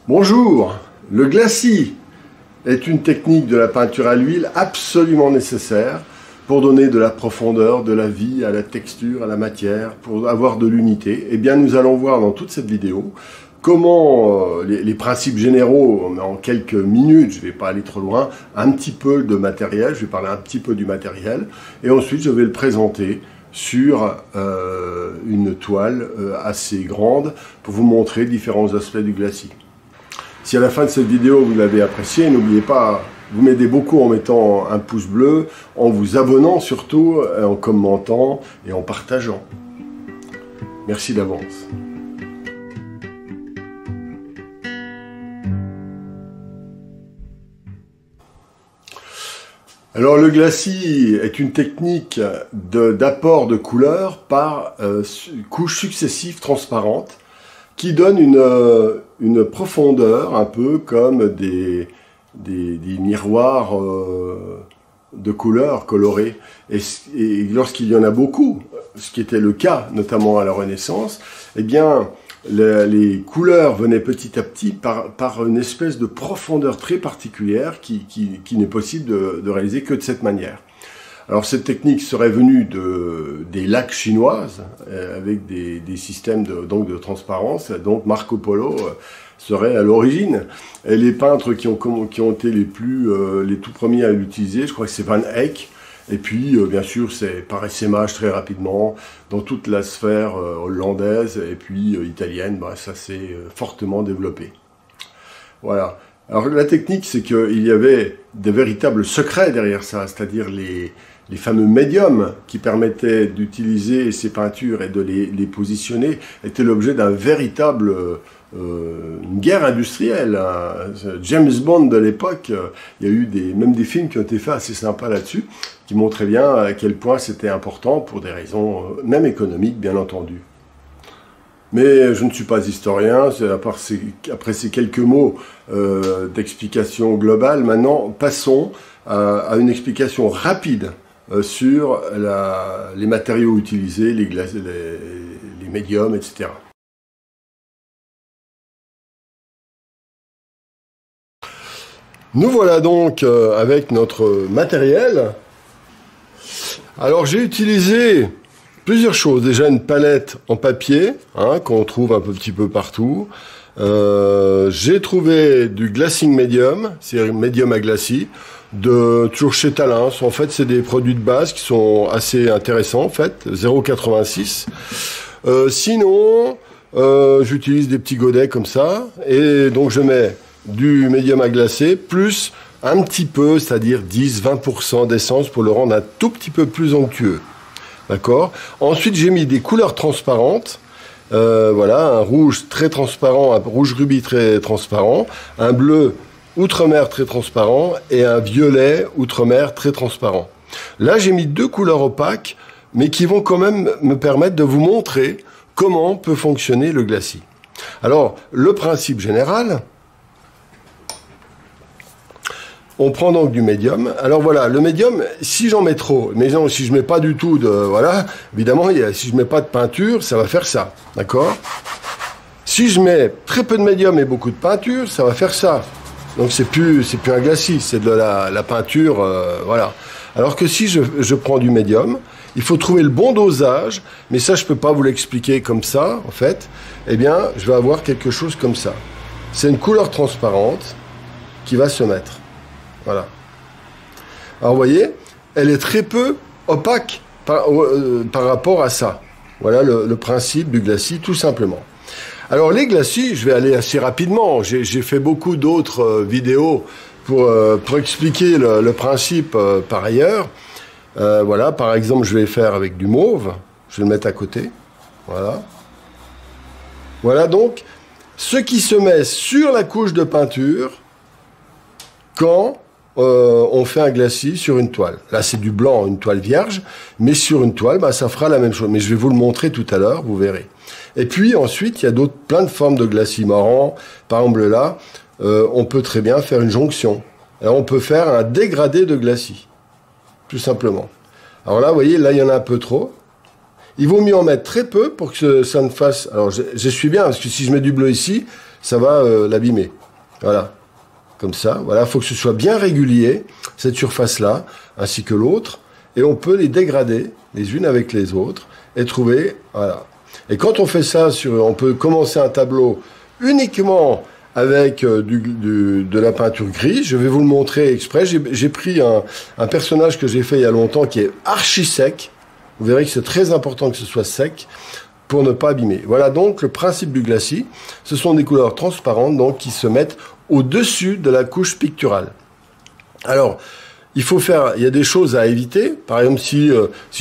Bonjour, le glacis est une technique de la peinture à l'huile absolument nécessaire pour donner de la profondeur, de la vie à la texture, à la matière, pour avoir de l'unité. Eh bien, nous allons voir dans toute cette vidéo comment les principes généraux, en quelques minutes, je ne vais pas aller trop loin, un petit peu de matériel, je vais parler un petit peu du matériel, et ensuite je vais le présenter sur une toile assez grande pour vous montrer différents aspects du glacis. Si à la fin de cette vidéo vous l'avez apprécié, n'oubliez pas, vous m'aidez beaucoup en mettant un pouce bleu, en vous abonnant surtout, en commentant et en partageant. Merci d'avance. Alors le glacis est une technique d'apport de couleurs par couches successives transparentes qui donne une profondeur un peu comme des miroirs de couleurs colorées. Et lorsqu'il y en a beaucoup, ce qui était le cas notamment à la Renaissance, eh bien les couleurs venaient petit à petit par une espèce de profondeur très particulière qui n'est possible de réaliser que de cette manière. Alors cette technique serait venue des lacs chinoises, avec des systèmes de transparence, donc Marco Polo serait à l'origine. Et les peintres qui ont été les tout premiers à l'utiliser, je crois que c'est Van Eyck, et puis bien sûr c'est par essaimage très rapidement dans toute la sphère hollandaise et puis italienne, ça s'est fortement développé. Voilà. Alors la technique, c'est qu'il y avait des véritables secrets derrière ça, c'est-à-dire les fameux médiums qui permettaient d'utiliser ces peintures et de les positionner étaient l'objet d'un véritable une guerre industrielle. James Bond de l'époque, il y a eu même des films qui ont été faits assez sympas là-dessus, qui montraient bien à quel point c'était important pour des raisons même économiques, bien entendu. Mais je ne suis pas historien, après ces quelques mots d'explication globale, maintenant passons à une explication rapide sur les matériaux utilisés, les médiums, etc. Nous voilà donc avec notre matériel. Alors j'ai utilisé plusieurs choses. Déjà une palette en papier, qu'on trouve un petit peu partout. J'ai trouvé du glacing medium, c'est médium à glacis, toujours chez Talens. En fait, c'est des produits de base qui sont assez intéressants, en fait, 0,86. Sinon, j'utilise des petits godets comme ça, et donc je mets du médium à glacer, plus un petit peu, c'est-à-dire 10-20% d'essence pour le rendre un tout petit peu plus onctueux. D'accord. Ensuite, j'ai mis des couleurs transparentes. Voilà, un rouge très transparent, un rouge rubis très transparent, un bleu outre-mer très transparent et un violet outre-mer très transparent. Là, j'ai mis deux couleurs opaques, mais qui vont quand même me permettre de vous montrer comment peut fonctionner le glacis. Alors, le principe général, on prend donc du médium. Alors voilà, le médium, si j'en mets trop, mais non, si je mets pas du tout de... Voilà, évidemment, si je mets pas de peinture, ça va faire ça, d'accord? Si je mets très peu de médium et beaucoup de peinture, ça va faire ça. Donc c'est plus un glacis, c'est de la peinture, voilà. Alors que si je prends du médium, il faut trouver le bon dosage, mais ça, je peux pas vous l'expliquer comme ça, en fait. Eh bien, je vais avoir quelque chose comme ça. C'est une couleur transparente qui va se mettre. Voilà. Alors, vous voyez, elle est très peu opaque par rapport à ça. Voilà le principe du glacis, tout simplement. Alors, les glacis, je vais aller assez rapidement. J'ai fait beaucoup d'autres vidéos pour expliquer le principe par ailleurs. Voilà, par exemple, je vais faire avec du mauve. Je vais le mettre à côté. Voilà. Voilà donc ce qui se met sur la couche de peinture quand on fait un glacis sur une toile. Là, c'est du blanc, une toile vierge, mais sur une toile, ça fera la même chose. Mais je vais vous le montrer tout à l'heure, vous verrez. Et puis ensuite, il y a plein de formes de glacis marrants. Par exemple, là, on peut très bien faire une jonction. Alors, on peut faire un dégradé de glacis, tout simplement. Alors là, vous voyez, là, il y en a un peu trop. Il vaut mieux en mettre très peu pour que ça ne fasse... Alors, j'essuie bien, parce que si je mets du bleu ici, ça va l'abîmer. Voilà, comme ça. Voilà, il faut que ce soit bien régulier, cette surface-là, ainsi que l'autre, et on peut les dégrader les unes avec les autres et trouver, voilà. Et quand on fait ça, on peut commencer un tableau uniquement avec de la peinture grise. Je vais vous le montrer exprès. J'ai pris un personnage que j'ai fait il y a longtemps qui est archi sec. Vous verrez que c'est très important que ce soit sec pour ne pas abîmer. Voilà donc le principe du glacis. Ce sont des couleurs transparentes donc qui se mettent au-dessus de la couche picturale. Alors, il y a des choses à éviter. Par exemple, si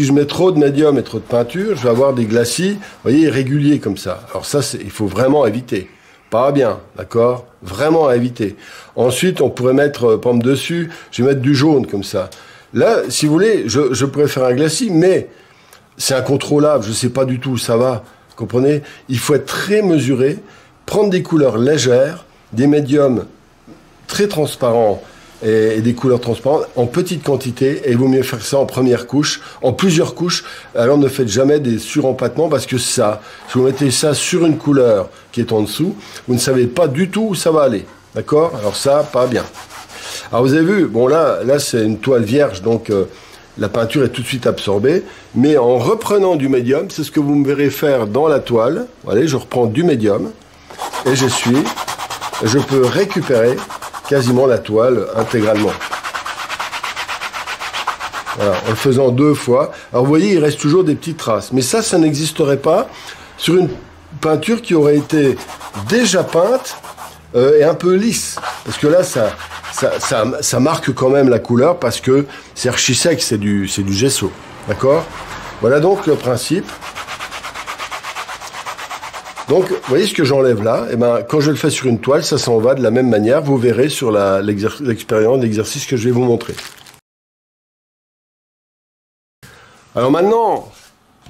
je mets trop de médium et trop de peinture, je vais avoir des glacis, vous voyez, irréguliers comme ça. Alors ça, il faut vraiment éviter. Pas bien, d'accord? Vraiment à éviter. Ensuite, on pourrait mettre, par exemple, dessus, je vais mettre du jaune comme ça. Là, si vous voulez, je pourrais faire un glacis, mais c'est incontrôlable, je ne sais pas du tout où ça va. Vous comprenez? Il faut être très mesuré, prendre des couleurs légères, des médiums très transparents et des couleurs transparentes en petite quantité, et il vaut mieux faire ça en première couche, en plusieurs couches. Alors ne faites jamais des surempattements parce que ça, si vous mettez ça sur une couleur qui est en dessous, vous ne savez pas du tout où ça va aller. D'accord? Alors ça, pas bien. Alors vous avez vu, bon là c'est une toile vierge, donc la peinture est tout de suite absorbée, mais en reprenant du médium, c'est ce que vous me verrez faire dans la toile. Voilà, je reprends du médium et j'essuie, et je peux récupérer quasiment la toile intégralement. Voilà, en le faisant 2 fois. Alors vous voyez, il reste toujours des petites traces. Mais ça n'existerait pas sur une peinture qui aurait été déjà peinte et un peu lisse. Parce que là, ça marque quand même la couleur parce que c'est archi sec, c'est du gesso. D'accord? Voilà donc le principe. Donc, vous voyez ce que j'enlève là? Eh ben, quand je le fais sur une toile, ça s'en va de la même manière. Vous verrez sur l'expérience, l'exercice que je vais vous montrer. Alors maintenant,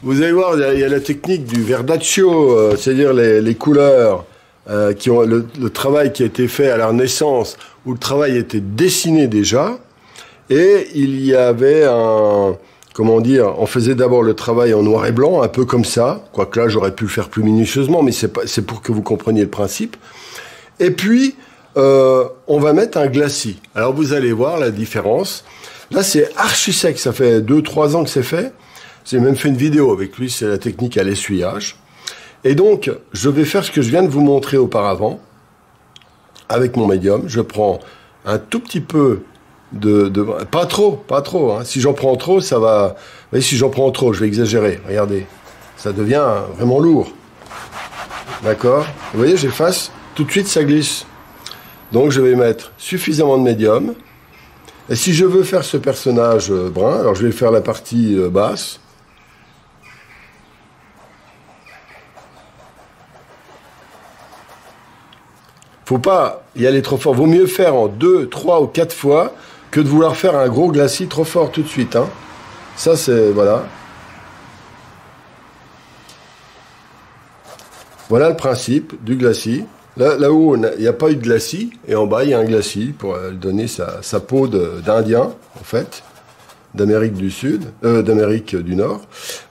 vous allez voir, il y a la technique du verdaccio, c'est-à-dire les couleurs qui ont le travail qui a été fait à leur naissance, où le travail était dessiné déjà, et il y avait comment dire, on faisait d'abord le travail en noir et blanc, un peu comme ça, quoique là j'aurais pu le faire plus minutieusement, mais c'est pour que vous compreniez le principe. Et puis, on va mettre un glacis. Alors vous allez voir la différence. Là c'est archi sec, ça fait 2-3 ans que c'est fait. J'ai même fait une vidéo avec lui, c'est la technique à l'essuyage. Et donc, je vais faire ce que je viens de vous montrer auparavant, avec mon médium. Je prends un tout petit peu pas trop, hein. Si j'en prends trop, ça va... Vous voyez, si j'en prends trop, je vais exagérer. Regardez, ça devient vraiment lourd. D'accord? Vous voyez, j'efface, tout de suite, ça glisse. Donc, je vais mettre suffisamment de médium. Et si je veux faire ce personnage brun, alors je vais faire la partie basse. Faut pas y aller trop fort. Vaut mieux faire en 2, 3 ou 4 fois que de vouloir faire un gros glacis trop fort tout de suite. Hein. Ça, c'est... Voilà. Voilà le principe du glacis. Là-haut, il n'y a pas eu de glacis. Et en bas, il y a un glacis pour donner sa peau d'Indien, en fait. D'Amérique du Sud. D'Amérique du Nord.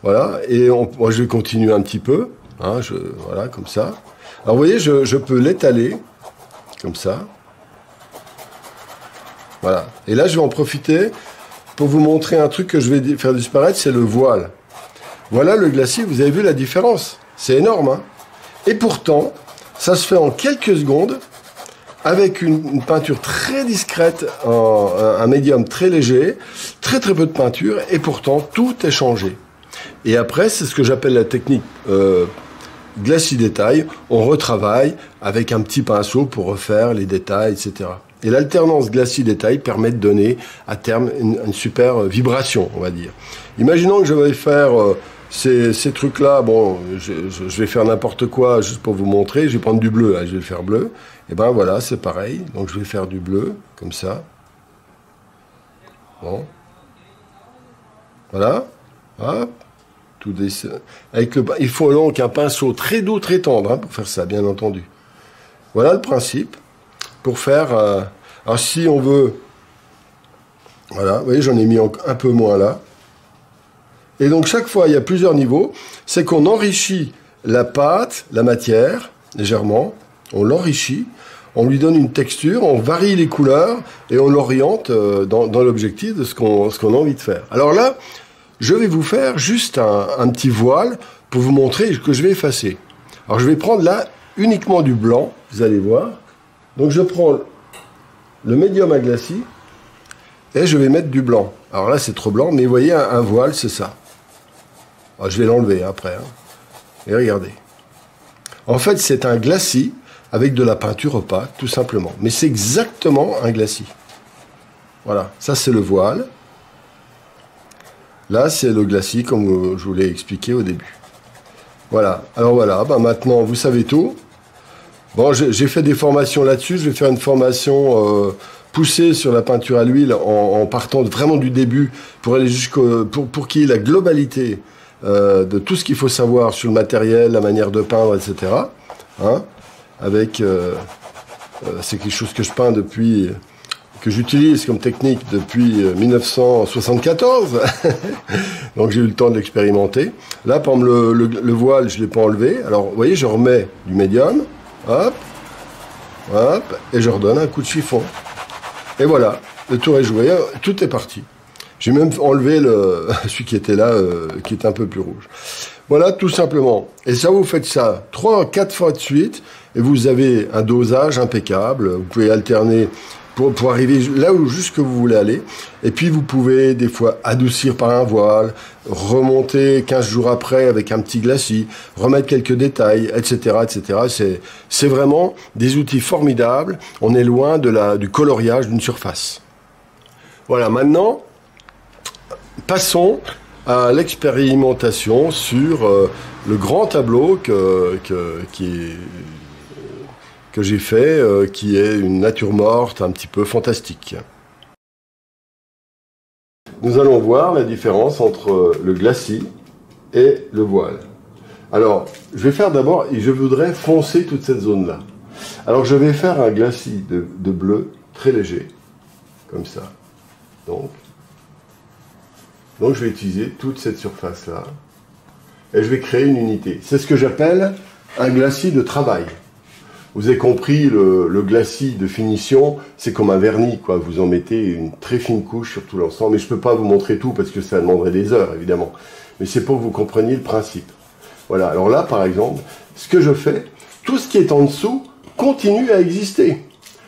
Voilà. Et moi, je vais continuer un petit peu. Hein, voilà, comme ça. Alors, vous voyez, je peux l'étaler. Comme ça. Voilà. Et là, je vais en profiter pour vous montrer un truc que je vais faire disparaître, c'est le voile. Voilà le glacis, vous avez vu la différence. C'est énorme, hein. Et pourtant, ça se fait en quelques secondes, avec une peinture très discrète, un médium très léger, très peu de peinture, et pourtant, tout est changé. Et après, c'est ce que j'appelle la technique glacis détail. On retravaille avec un petit pinceau pour refaire les détails, etc. Et l'alternance glacis-détail permet de donner à terme une super vibration, on va dire. Imaginons que je vais faire ces trucs-là, bon, je vais faire n'importe quoi juste pour vous montrer, je vais prendre du bleu, là, je vais le faire bleu. Et ben voilà, c'est pareil, donc je vais faire du bleu, comme ça. Bon. Voilà. Hop. Tout avec il faut donc un pinceau très doux, très tendre, hein, pour faire ça, bien entendu. Voilà le principe. Pour faire... alors si on veut... Voilà, vous voyez, j'en ai mis un peu moins là. Et donc chaque fois, il y a plusieurs niveaux. C'est qu'on enrichit la pâte, la matière, légèrement. on l'enrichit, on lui donne une texture, on varie les couleurs et on l'oriente dans l'objectif de ce qu'on a envie de faire. Alors là, je vais vous faire juste un petit voile pour vous montrer que je vais effacer. Alors je vais prendre là uniquement du blanc, vous allez voir. Donc je prends le médium à glacis et je vais mettre du blanc. Alors là c'est trop blanc, mais vous voyez un voile c'est ça. Alors, je vais l'enlever après. Hein. Et regardez. En fait c'est un glacis avec de la peinture opaque, tout simplement. Mais c'est exactement un glacis. Voilà, ça c'est le voile. Là, c'est le glacis, comme je vous l'ai expliqué au début. Voilà, alors voilà, bah maintenant, vous savez tout. Bon, j'ai fait des formations là-dessus. Je vais faire une formation poussée sur la peinture à l'huile en partant vraiment du début pour aller pour qu'il y ait la globalité de tout ce qu'il faut savoir sur le matériel, la manière de peindre, etc. Hein, avec, c'est quelque chose que je peins depuis, que j'utilise comme technique depuis 1974. Donc j'ai eu le temps de l'expérimenter. Là, par exemple, le voile, je ne l'ai pas enlevé. Alors, vous voyez, je remets du médium, hop, hop, et je redonne un coup de chiffon. Et voilà, le tour est joué, tout est parti. J'ai même enlevé celui qui était là, qui est un peu plus rouge. Voilà, tout simplement. Et ça, vous faites ça 3 ou 4 fois de suite, et vous avez un dosage impeccable. Vous pouvez alterner pour arriver là où juste que vous voulez aller. Et puis, vous pouvez des fois adoucir par un voile, remonter 15 jours après avec un petit glacis, remettre quelques détails, etc., etc. C'est vraiment des outils formidables. On est loin du coloriage d'une surface. Voilà, maintenant, passons à l'expérimentation sur le grand tableau que j'ai fait, qui est une nature morte un petit peu fantastique. Nous allons voir la différence entre le glacis et le voile. Alors, je vais faire d'abord, et je voudrais foncer toute cette zone-là. Alors, je vais faire un glacis de bleu très léger, comme ça. Donc, je vais utiliser toute cette surface-là. Et je vais créer une unité. C'est ce que j'appelle un glacis de travail. Vous avez compris, le glacis de finition, c'est comme un vernis, quoi. Vous en mettez une très fine couche sur tout l'ensemble. Mais je ne peux pas vous montrer tout parce que ça demanderait des heures, évidemment. Mais c'est pour que vous compreniez le principe. Voilà. Alors là, par exemple, ce que je fais, tout ce qui est en dessous continue à exister.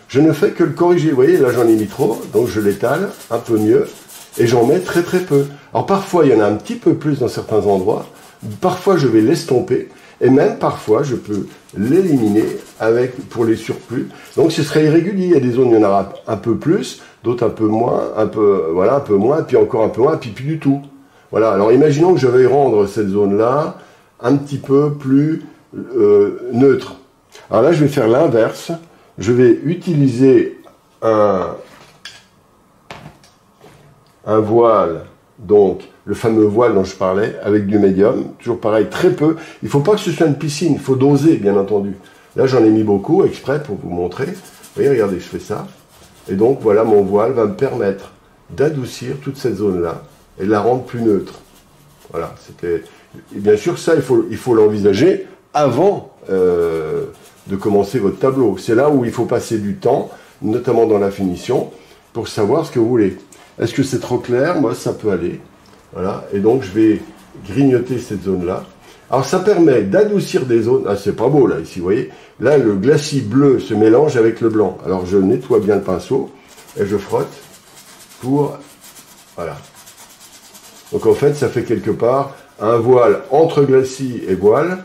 Je ne fais que le corriger. Vous voyez, là, j'en ai mis trop. Donc, je l'étale un peu mieux. Et j'en mets très très peu. Alors parfois, il y en a un petit peu plus dans certains endroits. Parfois, je vais l'estomper. Et même parfois, je peux l'éliminer pour les surplus. Donc ce serait irrégulier. Il y a des zones où il y en aura un peu plus, d'autres un peu moins, un peu moins, puis encore un peu moins, puis plus du tout. Voilà. Alors imaginons que je vais rendre cette zone-là un petit peu plus neutre. Alors là, je vais faire l'inverse. Je vais utiliser un voile, donc le fameux voile dont je parlais, avec du médium, toujours pareil, très peu. Il ne faut pas que ce soit une piscine, il faut doser, bien entendu. Là, j'en ai mis beaucoup, exprès, pour vous montrer. Vous voyez, regardez, je fais ça. Et donc, voilà, mon voile va me permettre d'adoucir toute cette zone-là et de la rendre plus neutre. Voilà, c'était... Et bien sûr, ça, il faut l'envisager avant de commencer votre tableau. C'est là où il faut passer du temps, notamment dans la finition, pour savoir ce que vous voulez. Est-ce que c'est trop clair? Moi, ça peut aller. Voilà. Et donc, je vais grignoter cette zone-là. Alors, ça permet d'adoucir des zones. Ah, c'est pas beau, là, ici, vous voyez. Là, le glacis bleu se mélange avec le blanc. Alors, je nettoie bien le pinceau et je frotte pour... Voilà. Donc, en fait, ça fait quelque part un voile entre glacis et voile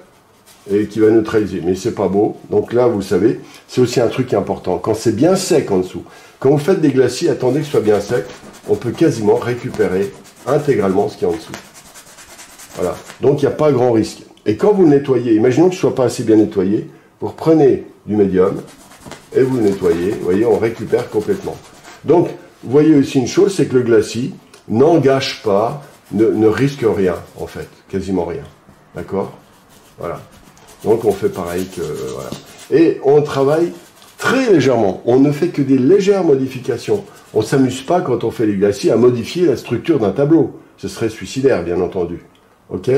et qui va neutraliser. Mais c'est pas beau. Donc là, vous savez, c'est aussi un truc important. Quand c'est bien sec en dessous, quand vous faites des glacis, attendez que ce soit bien sec. On peut quasiment récupérer intégralement ce qui est en dessous. Voilà. Donc, il n'y a pas grand risque. Et quand vous le nettoyez, imaginons que ce ne soit pas assez bien nettoyé, vous reprenez du médium et vous le nettoyez. Vous voyez, on récupère complètement. Donc, vous voyez aussi une chose, c'est que le glacis n'engage pas, ne risque rien, en fait. Quasiment rien. D'accord? Voilà. Donc, on fait pareil que... voilà. Et on travaille très légèrement. On ne fait que des légères modifications. On ne s'amuse pas, quand on fait les glacis, à modifier la structure d'un tableau. Ce serait suicidaire, bien entendu. OK?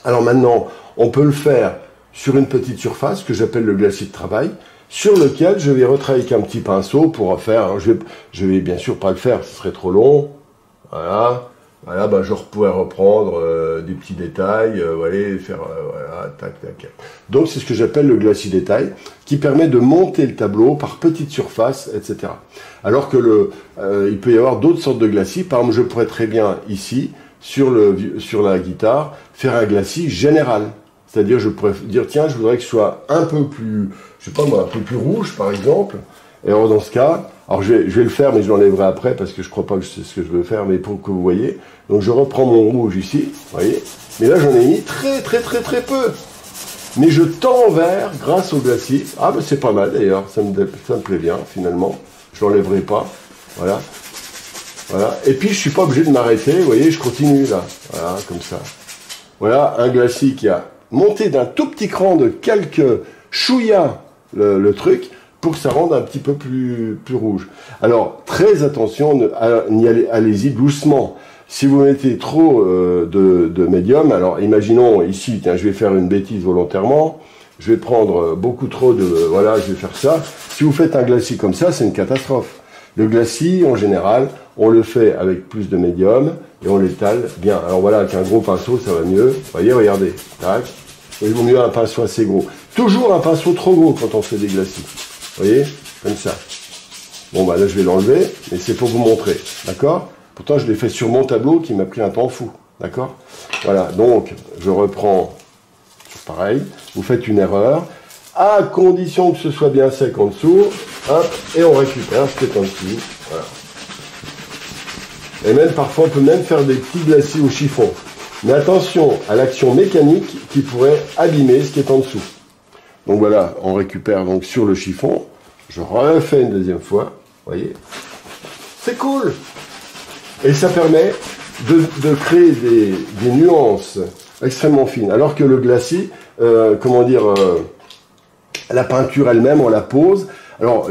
Alors maintenant, on peut le faire sur une petite surface que j'appelle le glacis de travail, sur lequel je vais retravailler avec un petit pinceau pour faire, alors je vais bien sûr pas le faire, ce serait trop long, voilà, voilà, bah, je pourrais reprendre des petits détails, voilà, faire, voilà, tac, tac. Donc c'est ce que j'appelle le glacis détail, qui permet de monter le tableau par petites surfaces, etc. Alors que il peut y avoir d'autres sortes de glacis, par exemple je pourrais très bien ici, sur la guitare, faire un glacis général. C'est-à-dire, je pourrais dire, tiens, je voudrais que ce soit un peu plus, je sais pas moi, un peu plus rouge, par exemple. Et alors, dans ce cas, alors je vais le faire, mais je l'enlèverai après, parce que je crois pas que c'est ce que je veux faire, mais pour que vous voyez. Donc, je reprends mon rouge ici, vous voyez. Mais là, j'en ai mis très peu. Mais je tends vers, grâce au glacis. Ah, ben c'est pas mal, d'ailleurs. Ça me plaît bien, finalement. Je l'enlèverai pas. Voilà. Voilà. Et puis, je suis pas obligé de m'arrêter, vous voyez, je continue, là. Voilà, comme ça. Voilà, un glacis qui a monter d'un tout petit cran de quelques chouïas le truc pour que ça rende un petit peu plus rouge. Alors, très attention, allez-y doucement. Si vous mettez trop de médium, alors imaginons ici, tiens, je vais faire une bêtise volontairement, je vais prendre beaucoup trop de... Voilà, je vais faire ça. Si vous faites un glacis comme ça, c'est une catastrophe. Le glacis, en général, on le fait avec plus de médium et on l'étale bien. Alors voilà, avec un gros pinceau, ça va mieux. Vous voyez, regardez. Tac. Il vaut mieux un pinceau assez gros. Toujours un pinceau trop gros quand on fait des glacis. Vous voyez, comme ça. Bon, bah là, je vais l'enlever, mais c'est pour vous montrer. D'accord? Pourtant, je l'ai fait sur mon tableau qui m'a pris un temps fou. D'accord? Voilà, donc, je reprends. Pareil, vous faites une erreur. À condition que ce soit bien sec en dessous. Hop, et on récupère ce qui est en dessous. Voilà. Et même, parfois, on peut même faire des petits glacis au chiffon. Mais attention à l'action mécanique qui pourrait abîmer ce qui est en dessous. Donc voilà, on récupère donc sur le chiffon. Je refais une deuxième fois. Vous voyez, c'est cool. Et ça permet de créer des nuances extrêmement fines. Alors que le glacis, la peinture elle-même, on la pose. Alors,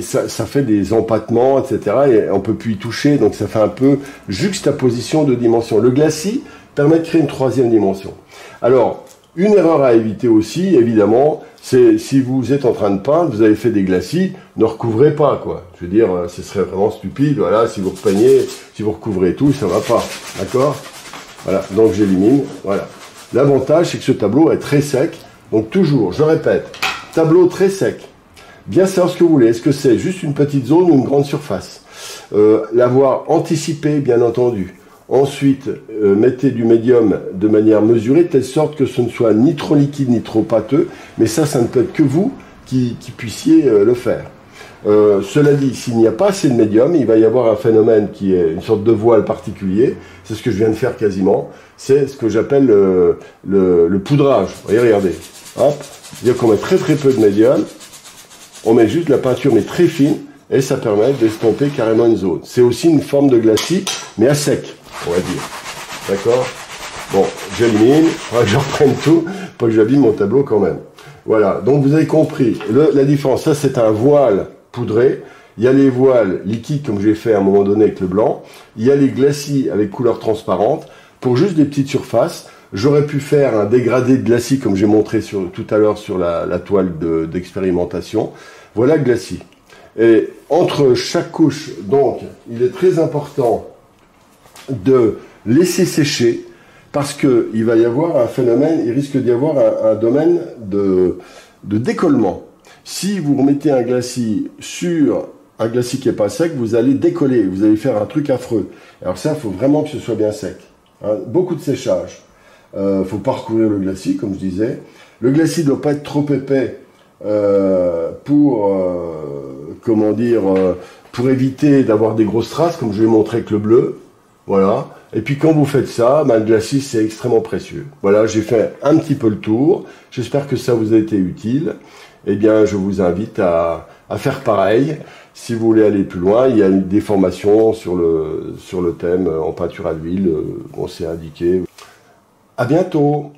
ça fait des empattements, etc. Et on peut plus y toucher, donc ça fait un peu juxtaposition de dimensions. Le glacis permet de créer une troisième dimension. Alors, une erreur à éviter aussi, évidemment, c'est si vous êtes en train de peindre, vous avez fait des glacis, ne recouvrez pas, quoi. Je veux dire, ce serait vraiment stupide, voilà, si vous repeignez, si vous recouvrez tout, ça va pas, d'accord? Voilà, donc j'élimine, voilà. L'avantage, c'est que ce tableau est très sec, donc toujours, je répète, tableau très sec. Bien savoir ce que vous voulez, est-ce que c'est juste une petite zone ou une grande surface? L'avoir anticipé, bien entendu. Ensuite, mettez du médium de manière mesurée, de telle sorte que ce ne soit ni trop liquide ni trop pâteux, mais ça ne peut être que vous qui puissiez le faire. Cela dit, s'il n'y a pas assez de médium, il va y avoir un phénomène qui est une sorte de voile particulier, c'est ce que je viens de faire quasiment, c'est ce que j'appelle le poudrage. Vous voyez, regardez, hop, c'est-à-dire qu'on met très peu de médium, on met juste la peinture mais très fine, et ça permet d'estomper carrément une zone. C'est aussi une forme de glacis, mais à sec, on va dire. D'accord? Bon, j'élimine, il faudra que je reprenne tout, pas que j'abîme mon tableau quand même. Voilà, donc vous avez compris, la différence, ça c'est un voile poudré, il y a les voiles liquides comme j'ai fait à un moment donné avec le blanc, il y a les glacis avec couleur transparente, pour juste des petites surfaces. J'aurais pu faire un dégradé de glacis comme j'ai montré tout à l'heure sur la toile d'expérimentation. Voilà le glacis. Et entre chaque couche, donc, il est très important de laisser sécher parce qu'il va y avoir un phénomène, il risque d'y avoir un domaine de décollement. Si vous remettez un glacis sur un glacis qui n'est pas sec, vous allez décoller, vous allez faire un truc affreux. Alors ça, il faut vraiment que ce soit bien sec. Hein, beaucoup de séchage. Faut pas recouvrir le glacis, comme je disais. Le glacis ne doit pas être trop épais pour éviter d'avoir des grosses traces, comme je vais montrer avec le bleu. Voilà. Et puis quand vous faites ça, le glacis c'est extrêmement précieux. Voilà, j'ai fait un petit peu le tour. J'espère que ça vous a été utile. Eh bien, je vous invite à faire pareil. Si vous voulez aller plus loin, il y a des formations sur le thème en peinture à l'huile. On s'est indiqué. À bientôt!